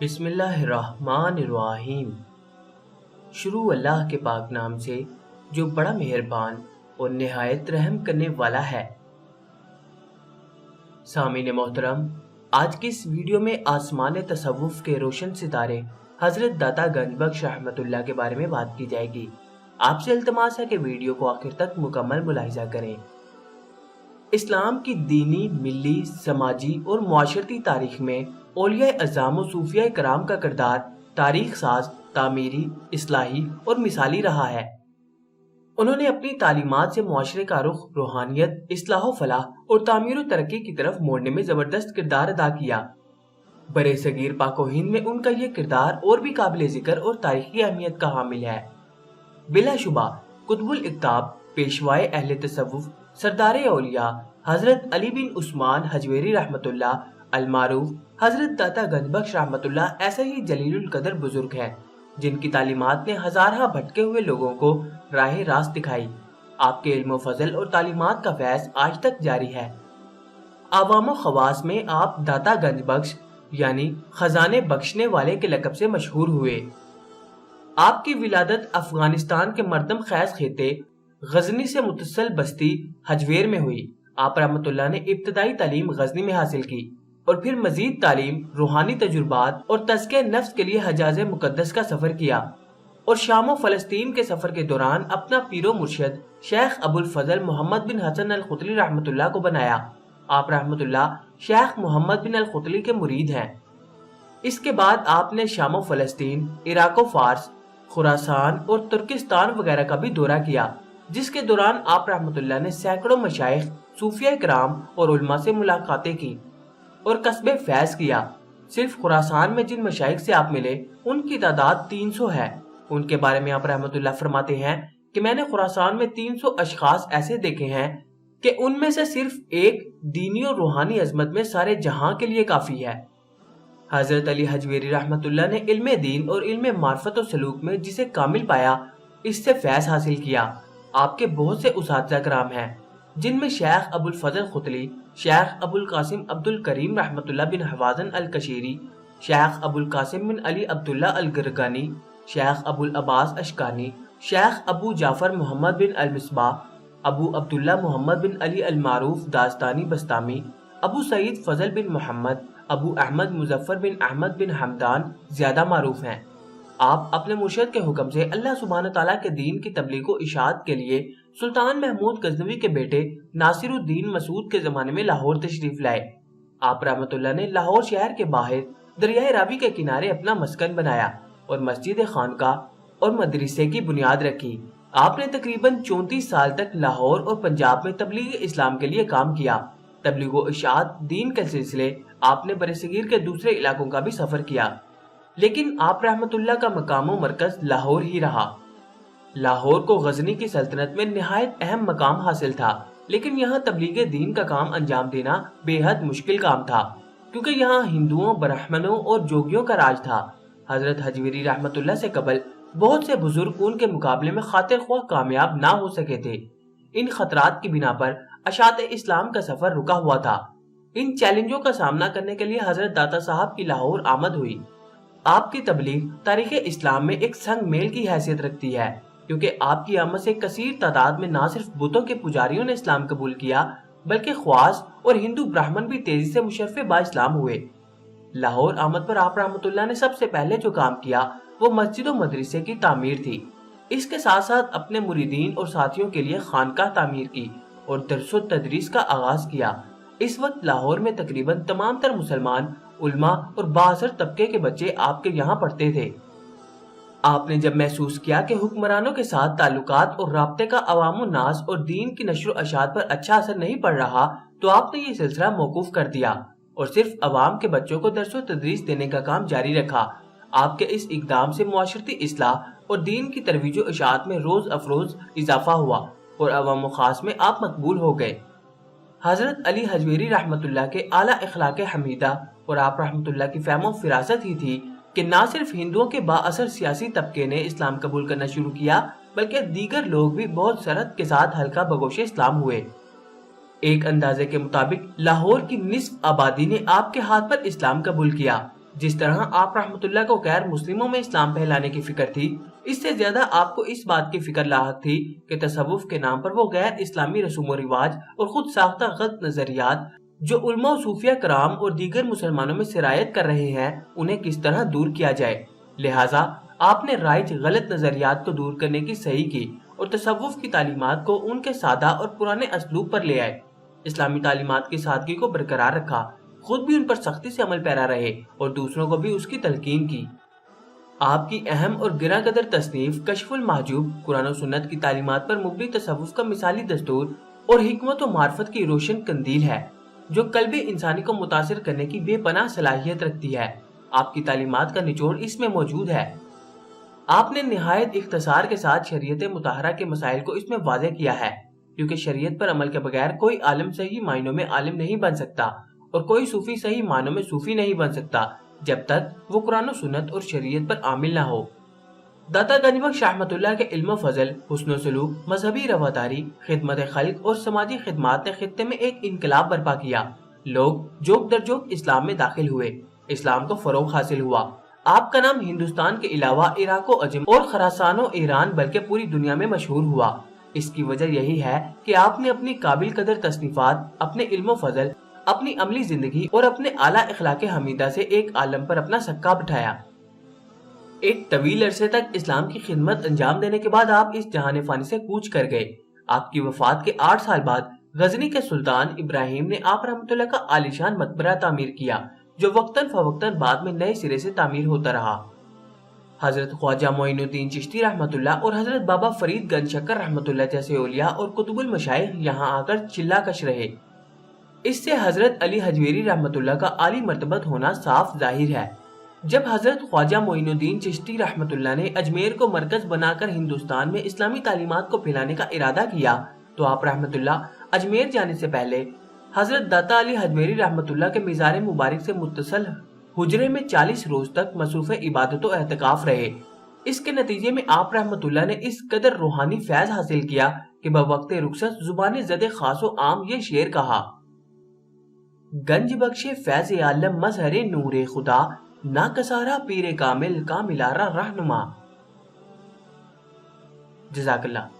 بسم اللہ الرحمن الرحیم۔ شروع اللہ کے پاک نام سے جو بڑا مہربان اور نہایت رحم کرنے والا ہے۔ سامعین محترم، آج کی اس ویڈیو میں آسمان تصوف کے روشن ستارے حضرت داتا گنج بخش رحمت اللہ کے بارے میں بات کی جائے گی۔ آپ سے التماس ہے کہ ویڈیو کو آخر تک مکمل ملاحظہ کریں۔ اسلام کی دینی، ملی، سماجی اور معاشرتی تاریخ میں اولیاء اعظام و صوفیاء کرام کا کردار تاریخ ساز، تعمیری، اصلاحی اور مثالی رہا ہے۔ انہوں نے اپنی تعلیمات سے معاشرے کا رخ روحانیت، اصلاح و فلاح اور تعمیر و ترقی کی طرف موڑنے میں زبردست کردار ادا کیا۔ برے صغیر پاک و ہند میں ان کا یہ کردار اور بھی قابل ذکر اور تاریخی اہمیت کا حامل ہے۔ بلا شبہ قطب الاقطاب، پیشوائے اہل تصوف، سردار اولیاء حضرت علی بن عثمان حجویری رحمت اللہ المعروف حضرت داتا گنج بخش رحمت اللہ ایسے ہی جلیل القدر بزرگ ہیں جن کی تعلیمات نے ہزارہ بھٹکے ہوئے لوگوں کو راہ راست دکھائی۔ آپ کے علم و فضل اور تعلیمات کا فیض آج تک جاری ہے۔ عوام و خواص میں آپ داتا گنج بخش یعنی خزانے بخشنے والے کے لقب سے مشہور ہوئے۔ آپ کی ولادت افغانستان کے مردم خیز خطے غزنی سے متصل بستی حجویر میں ہوئی۔ آپ رحمت اللہ نے ابتدائی تعلیم غزنی میں حاصل کی اور پھر مزید تعلیم، روحانی تجربات اور تزکیہ نفس کے لیے حجاز مقدس کا سفر کیا اور شام و فلسطین کے سفر کے دوران اپنا پیر و مرشد شیخ ابو الفضل محمد بن حسن الخطلی رحمت اللہ کو بنایا۔ آپ رحمت اللہ شیخ محمد بن الخطلی کے مرید ہیں۔ اس کے بعد آپ نے شام و فلسطین، عراق و فارس، خراسان اور ترکستان وغیرہ کا بھی دورہ کیا، جس کے دوران آپ رحمت اللہ نے سینکڑوں مشائخ، صوفیاء کرام اور علماء سے ملاقاتیں کی اور کسب فیض کیا۔ صرف خراسان میں جن مشائخ سے آپ ملے ان کی تعداد 300 ہے۔ ان کے بارے میں آپ رحمت اللہ فرماتے ہیں کہ میں نے خراسان میں 300 اشخاص ایسے دیکھے ہیں کہ ان میں سے صرف ایک دینی اور روحانی عظمت میں سارے جہاں کے لیے کافی ہے۔ حضرت علی حجویری رحمت اللہ نے علم دین اور علم معرفت و سلوک میں جسے کامل پایا، اس سے فیض حاصل کیا۔ آپ کے بہت سے اساتذہ کرام ہیں جن میں شیخ ابو الفضل خطلی، شیخ ابو القاسم عبد الکریم رحمت اللہ بن حوازن الکشیری، شیخ ابو القاسم بن علی عبداللہ الگرگانی، شیخ ابو العباس اشکانی، شیخ ابو جعفر محمد بن المصباح، ابو عبداللہ محمد بن علی المعروف داستانی بستامی، ابو سعید فضل بن محمد، ابو احمد مظفر بن احمد بن حمدان زیادہ معروف ہیں۔ آپ اپنے مرشد کے حکم سے اللہ سبحانہ تعالیٰ کے دین کی تبلیغ و اشاعت کے لیے سلطان محمود غزنوی کے بیٹے ناصر الدین مسعود کے زمانے میں لاہور تشریف لائے۔ آپ رحمت اللہ نے لاہور شہر کے باہر دریائے راوی کے کنارے اپنا مسکن بنایا اور مسجد خانقاہ اور مدرسے کی بنیاد رکھی۔ آپ نے تقریباً 34 سال تک لاہور اور پنجاب میں تبلیغ اسلام کے لیے کام کیا۔ تبلیغ و اشاعت دین کے سلسلے آپ نے برصغیر کے دوسرے علاقوں کا بھی سفر کیا، لیکن آپ رحمت اللہ کا مقام و مرکز لاہور ہی رہا۔ لاہور کو غزنی کی سلطنت میں نہایت اہم مقام حاصل تھا، لیکن یہاں تبلیغ دین کا کام انجام دینا بے حد مشکل کام تھا، کیونکہ یہاں ہندوؤں، برہمنوں اور جوگیوں کا راج تھا۔ حضرت حجویری رحمت اللہ سے قبل بہت سے بزرگ ان کے مقابلے میں خاطر خواہ کامیاب نہ ہو سکے تھے۔ ان خطرات کی بنا پر اشاعت اسلام کا سفر رکا ہوا تھا۔ ان چیلنجوں کا سامنا کرنے کے لیے حضرت داتا صاحب کی لاہور آمد ہوئی۔ آپ کی تبلیغ تاریخ اسلام میں ایک سنگ میل کی حیثیت رکھتی ہے، کیونکہ آپ کی آمد سے کثیر تعداد میں نہ صرف بتوں کے پجاریوں نے اسلام قبول کیا، بلکہ خواص اور ہندو براہمن بھی تیزی سے مشرف با اسلام ہوئے۔ لاہور آمد پر آپ رحمت اللہ نے سب سے پہلے جو کام کیا وہ مسجد و مدرسے کی تعمیر تھی۔ اس کے ساتھ ساتھ اپنے مریدین اور ساتھیوں کے لیے خانقاہ تعمیر کی اور درس و تدریس کا آغاز کیا۔ اس وقت لاہور میں تقریباً تمام تر مسلمان علماء اور بااثر طبقے کے بچے آپ کے یہاں پڑھتے تھے۔ آپ نے جب محسوس کیا کہ حکمرانوں کے ساتھ تعلقات اور رابطے کا عوام الناس اور دین کی نشر و اشاعت پر اچھا اثر نہیں پڑ رہا، تو آپ نے یہ سلسلہ موقوف کر دیا اور صرف عوام کے بچوں کو درس و تدریس دینے کا کام جاری رکھا۔ آپ کے اس اقدام سے معاشرتی اصلاح اور دین کی ترویج و اشاعت میں روز افروز اضافہ ہوا اور عوام و خاص میں آپ مقبول ہو گئے۔ حضرت علی حجویری رحمت اللہ کے اعلیٰ اخلاق حمیدہ اور آپ رحمت اللہ کی فہم و فراست ہی تھی کہ نہ صرف ہندوؤں کے بااثر سیاسی طبقے نے اسلام قبول کرنا شروع کیا، بلکہ دیگر لوگ بھی بہت سرعت کے ساتھ حلقہ بگوش اسلام ہوئے۔ ایک اندازے کے مطابق لاہور کی نصف آبادی نے آپ کے ہاتھ پر اسلام قبول کیا، جس طرح آپ رحمت اللہ کو غیر مسلموں میں اسلام پھیلانے کی فکر تھی، اس سے زیادہ آپ کو اس بات کی فکر لاحق تھی کہ تصوف کے نام پر وہ غیر اسلامی رسوم و رواج اور خود ساختہ غلط نظریات جو علماء و صوفیہ کرام اور دیگر مسلمانوں میں سرایت کر رہے ہیں انہیں کس طرح دور کیا جائے۔ لہٰذا آپ نے رائج غلط نظریات کو دور کرنے کی صحیح کی اور تصوف کی تعلیمات کو ان کے سادہ اور پرانے اسلوب پر لے آئے، اسلامی تعلیمات کی سادگی کو برقرار رکھا، خود بھی ان پر سختی سے عمل پیرا رہے اور دوسروں کو بھی اس کی تلقین کی۔ آپ کی اہم اور گراں قدر تصنیف کشف المحجوب قرآن و سنت کی تعلیمات پر مبنی تصوف کا مثالی دستور اور حکمت و معرفت کی روشن قندیل ہے جو قلب انسانی کو متاثر کرنے کی بے پناہ صلاحیت رکھتی ہے۔ آپ کی تعلیمات کا نچوڑ اس میں موجود ہے۔ آپ نے نہایت اختصار کے ساتھ شریعت مطہرہ کے مسائل کو اس میں واضح کیا ہے، کیونکہ شریعت پر عمل کے بغیر کوئی عالم صحیح معنوں میں عالم نہیں بن سکتا اور کوئی صوفی صحیح معنوں میں صوفی نہیں بن سکتا جب تک وہ قرآن و سنت اور شریعت پر عامل نہ ہو۔ داتا گنج بخش رحمت اللہ کے علم و فضل، حسن و سلوک، مذہبی رواداری، خدمت خلق اور سماجی خدمات نے خطے میں ایک انقلاب برپا کیا۔ لوگ جوک در جوک اسلام میں داخل ہوئے، اسلام کو فروغ حاصل ہوا۔ آپ کا نام ہندوستان کے علاوہ عراق و عجم اور خراسان و ایران بلکہ پوری دنیا میں مشہور ہوا۔ اس کی وجہ یہی ہے کہ آپ نے اپنی قابل قدر تصنیفات، اپنے علم و فضل، اپنی عملی زندگی اور اپنے اعلیٰ اخلاق حمیدہ سے ایک عالم پر اپنا سکہ بٹھایا۔ ایک طویل عرصے تک اسلام کی خدمت انجام دینے کے بعد آپ اس جہان فانی سے کوچ کر گئے۔ آپ کی وفات کے 8 سال بعد غزنی کے سلطان ابراہیم نے آپ رحمت اللہ کا عالیشان مقبرہ تعمیر کیا جو وقتاً فوقتاً بعد میں نئے سرے سے تعمیر ہوتا رہا۔ حضرت خواجہ معین الدین چشتی رحمت اللہ اور حضرت بابا فرید گنج شکر رحمت اللہ جیسے اولیاء اور قطب المشائخ یہاں آ کر چلا کش رہے۔ اس سے حضرت علی حجویری رحمت اللہ کا عالی مرتبت ہونا صاف ظاہر ہے۔ جب حضرت خواجہ معین الدین چشتی رحمت اللہ نے اجمیر کو مرکز بنا کر ہندوستان میں اسلامی تعلیمات کو پھیلانے کا ارادہ کیا تو آپ رحمت اللہ اجمیر جانے سے پہلے حضرت داتا علی حجویری رحمت اللہ کے مزار مبارک سے متصل حجرے میں 40 روز تک مصروف عبادت و اعتکاف رہے۔ اس کے نتیجے میں آپ رحمت اللہ نے اس قدر روحانی فیض حاصل کیا کہ بوقت رخصت زبان زد خاص و عام یہ شعر کہا: گنج بخش فیض عالم مظہر نور خدا، نا کسارا پیر کامل کا ملارا رہنما۔ جزاک اللہ۔